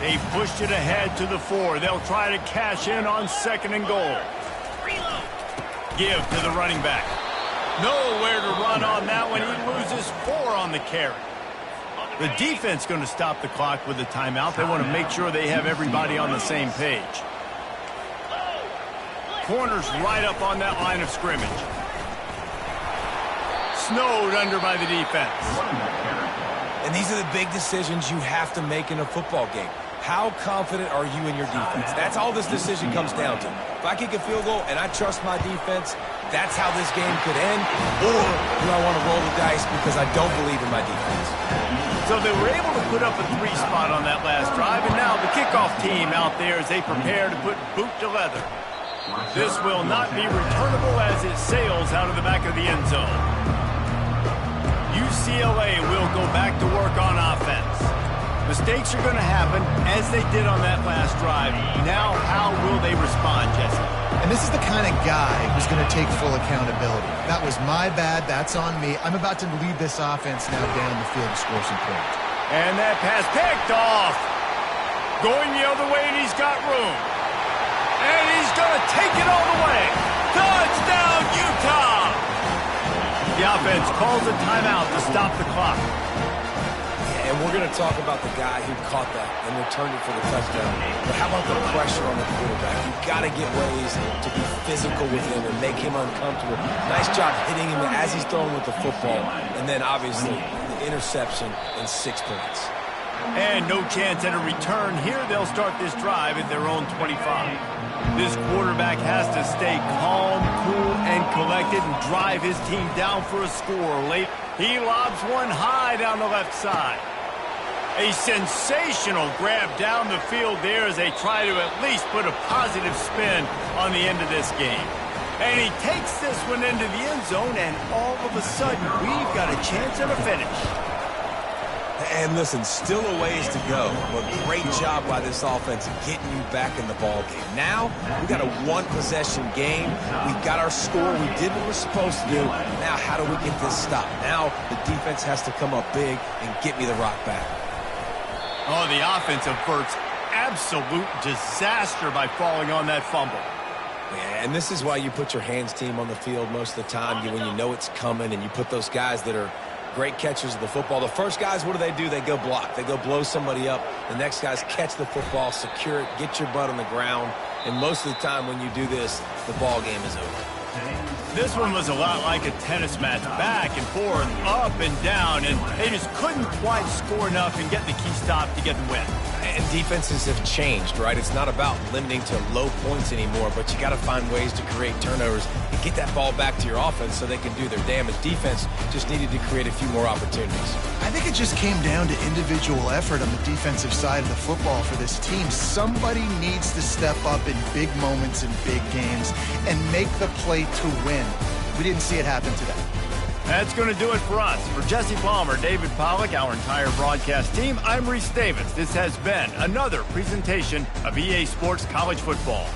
They pushed it ahead to the 4. They'll try to cash in on 2nd and goal. Give to the running back. Nowhere to run on that one. He loses 4 on the carry. The defense going to stop the clock with a timeout. They want to make sure they have everybody on the same page. Corners right up on that line of scrimmage. Snowed under by the defense. And these are the big decisions you have to make in a football game. How confident are you in your defense? That's all this decision comes down to. If I kick a field goal and I trust my defense, that's how this game could end. Or do I want to roll the dice because I don't believe in my defense? So they were able to put up a 3 spot on that last drive, and now the kickoff team out there as they prepare to put boot to leather. This will not be returnable as it sails out of the back of the end zone. UCLA will go back to work on offense. Mistakes are going to happen, as they did on that last drive. Now, how will they respond, Jesse? And this is the kind of guy who's going to take full accountability. That was my bad. That's on me. I'm about to lead this offense now down the field to score some points. And that pass picked off. Going the other way, and he's got room. And he's going to take it all the way. Touchdown, Utah! The offense calls a timeout to stop the clock. And we're going to talk about the guy who caught that and returned it for the touchdown. But how about the pressure on the quarterback? You've got to get ways to be physical with him and make him uncomfortable. Nice job hitting him as he's throwing with the football. And then, obviously, the interception and 6 points. And no chance at a return here. They'll start this drive at their own 25. This quarterback has to stay calm, cool, and collected and drive his team down for a score late. He lobs one high down the left side. A sensational grab down the field there as they try to at least put a positive spin on the end of this game. And he takes this one into the end zone, and all of a sudden, we've got a chance at a finish. And listen, still a ways to go, but great job by this offense getting you back in the ball game. Now, we got a one-possession game. We got our score. We did what we're supposed to do. Now, how do we get this stopped? Now, the defense has to come up big and get me the rock back. Oh, the offense averts absolute disaster by falling on that fumble. Yeah, and this is why you put your hands team on the field most of the time when you know it's coming, and you put those guys that are great catchers of the football. The first guys, what do? They go block. They go blow somebody up. The next guys catch the football, secure it, get your butt on the ground. And most of the time when you do this, the ball game is over. This one was a lot like a tennis match, back and forth, up and down, and they just couldn't quite score enough and get the key stop to get the win. And defenses have changed, right? It's not about limiting to low points anymore, but you got to find ways to create turnovers and get that ball back to your offense so they can do their damage. Defense just needed to create a few more opportunities. I think it just came down to individual effort on the defensive side of the football for this team. Somebody needs to step up in big moments in big games and make the play to win. We didn't see it happen today. That's going to do it for us. For Jesse Palmer, David Pollack, our entire broadcast team, I'm Reese Davis. This has been another presentation of EA Sports College Football.